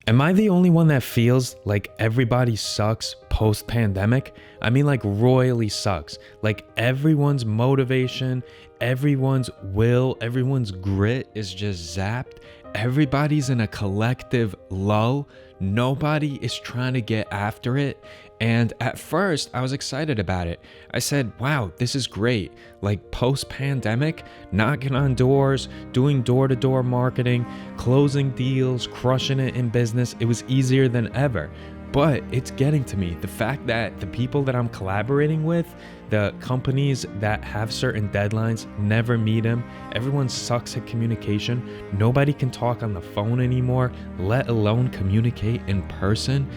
Am I the only one that feels like everybody sucks post-pandemic? I mean, like royally sucks. Like everyone's motivation, everyone's will, everyone's grit is just zapped. Everybody's in a collective lull. Nobody is trying to get after it. And at first, I was excited about it. I said, wow, this is great. Like post-pandemic, knocking on doors, doing door-to-door marketing, closing deals, crushing it in business. It was easier than ever. But it's getting to me. The fact that the people that I'm collaborating with, the companies that have certain deadlines, never meet them. Everyone sucks at communication. Nobody can talk on the phone anymore, let alone communicate in person.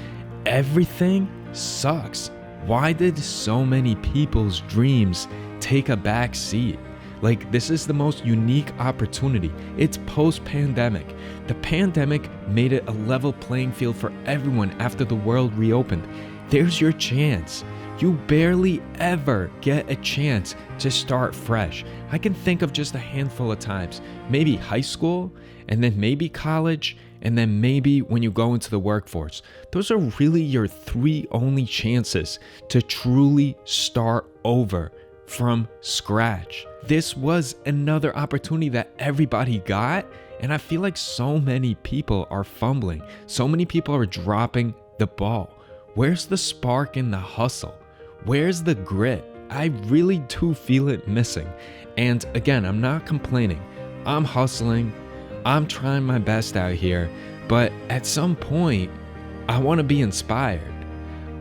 Everything sucks. Why did so many people's dreams take a back seat? Like, this is the most unique opportunity. It's post-pandemic. The pandemic made it a level playing field for everyone after the world reopened. There's your chance. You barely ever get a chance to start fresh. I can think of just a handful of times. Maybe high school, and then maybe college, and then maybe when you go into the workforce. Those are really your three only chances to truly start over from scratch. This was another opportunity that everybody got, and I feel like so many people are fumbling. So many people are dropping the ball. Where's the spark in the hustle? Where's the grit? I really do feel it missing. And again, I'm not complaining. I'm hustling. I'm trying my best out here. But at some point, I want to be inspired.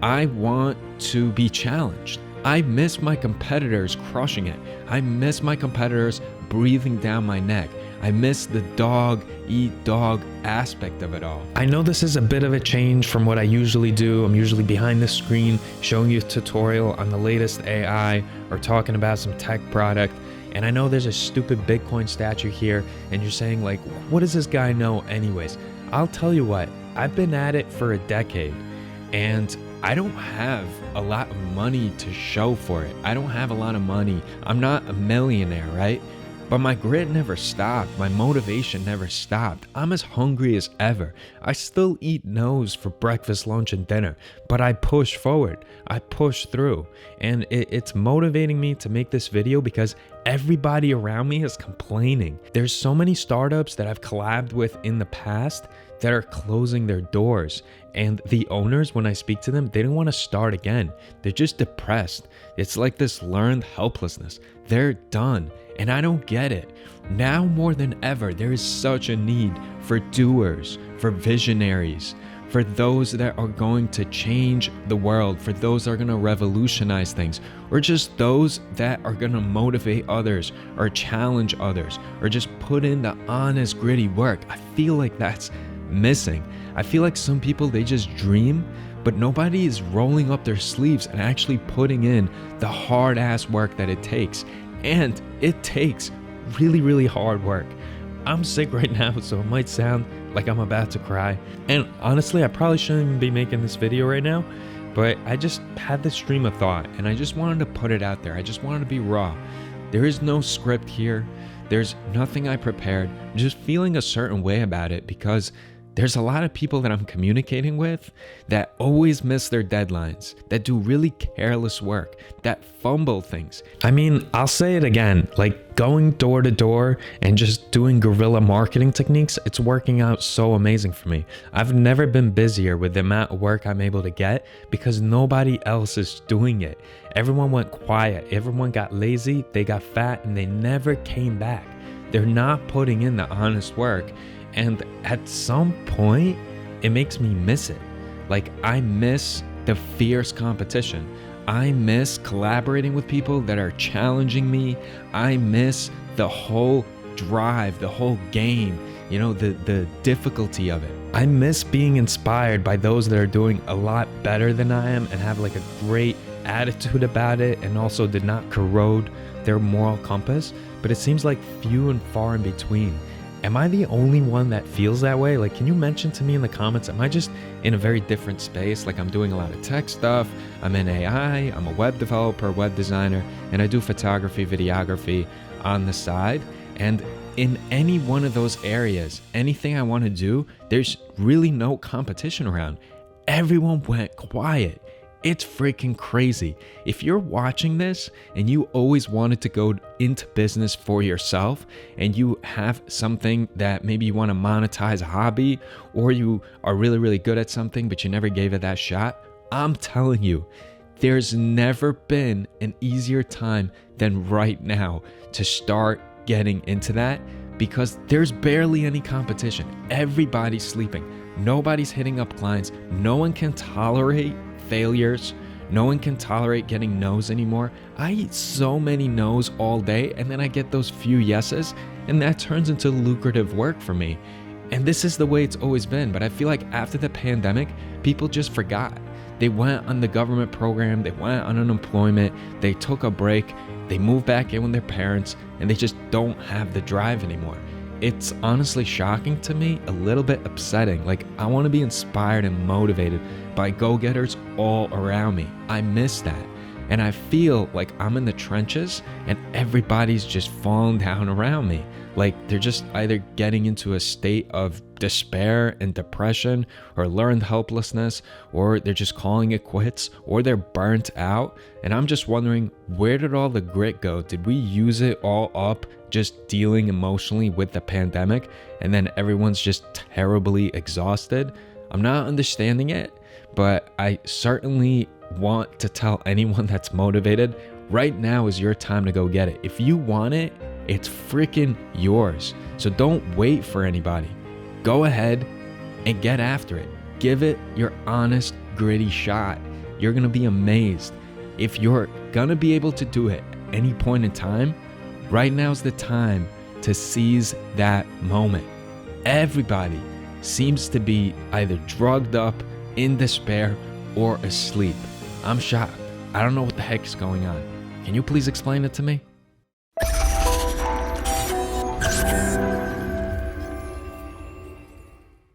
I want to be challenged. I miss my competitors crushing it. I miss my competitors breathing down my neck. I miss the dog eat dog aspect of it all. I know this is a bit of a change from what I usually do. I'm usually behind the screen showing you a tutorial on the latest AI or talking about some tech product. And I know there's a stupid Bitcoin statue here and you're saying like, what does this guy know anyways? I'll tell you what, I've been at it for a decade and I don't have a lot of money to show for it. I don't have a lot of money. I'm not a millionaire, right? But my grit never stopped. My motivation never stopped. I'm as hungry as ever. I still eat no's for breakfast, lunch, and dinner, but I push forward. I push through. And it's motivating me to make this video because everybody around me is complaining. There's so many startups that I've collabed with in the past that are closing their doors. And the owners, when I speak to them, they don't want to start again. They're just depressed. It's like this learned helplessness. They're done. And I don't get it. Now more than ever, there is such a need for doers, for visionaries, for those that are going to change the world, for those that are going to revolutionize things, or just those that are going to motivate others or challenge others, or just put in the honest, gritty work. I feel like that's missing. I feel like some people, they just dream, but nobody is rolling up their sleeves and actually putting in the hard ass work that it takes. And it takes really, really hard work. I'm sick right now, so it might sound like I'm about to cry. And honestly, I probably shouldn't even be making this video right now, but I just had this stream of thought and I just wanted to put it out there. I just wanted to be raw. There is no script here. There's nothing I prepared. I'm just feeling a certain way about it because there's a lot of people that I'm communicating with that always miss their deadlines, that do really careless work, that fumble things. I mean, I'll say it again, like going door to door and just doing guerrilla marketing techniques, it's working out so amazing for me. I've never been busier with the amount of work I'm able to get because nobody else is doing it. Everyone went quiet, everyone got lazy, they got fat, and they never came back. They're not putting in the honest work. And at some point, it makes me miss it. Like, I miss the fierce competition. I miss collaborating with people that are challenging me. I miss the whole drive, the whole game, you know, the difficulty of it. I miss being inspired by those that are doing a lot better than I am and have like a great attitude about it and also did not corrode their moral compass. But it seems like few and far in between. Am I the only one that feels that way? Like, can you mention to me in the comments, am I just in a very different space? Like, I'm doing a lot of tech stuff, I'm in AI, I'm a web developer, web designer, and I do photography, videography on the side. And in any one of those areas, anything I want to do, there's really no competition around. Everyone went quiet. It's freaking crazy. If you're watching this and you always wanted to go into business for yourself and you have something that maybe you want to monetize a hobby, or you are really, really good at something, but you never gave it that shot, I'm telling you, there's never been an easier time than right now to start getting into that, because there's barely any competition. Everybody's sleeping. Nobody's hitting up clients. No one can tolerate failures. No one can tolerate getting no's anymore. I eat so many no's all day, and then I get those few yeses, and that turns into lucrative work for me. And this is the way it's always been. But I feel like after the pandemic, people just forgot. They went on the government program, they went on unemployment, they took a break, they moved back in with their parents, and they just don't have the drive anymore. It's honestly shocking to me, a little bit upsetting. Like, I want to be inspired and motivated by go-getters all around me. I miss that. And I feel like I'm in the trenches and everybody's just falling down around me. Like, they're just either getting into a state of despair and depression, or learned helplessness, or they're just calling it quits, or they're burnt out. And I'm just wondering, where did all the grit go? Did we use it all up just dealing emotionally with the pandemic, and then everyone's just terribly exhausted? I'm not understanding it, but I certainly want to tell anyone that's motivated, right now is your time to go get it. If you want it, it's freaking yours. So don't wait for anybody. Go ahead and get after it. Give it your honest, gritty shot. You're gonna be amazed. If you're gonna be able to do it at any point in time, right now's the time to seize that moment. Everybody seems to be either drugged up, in despair, or asleep. I'm shocked. I don't know what the heck is going on. Can you please explain it to me?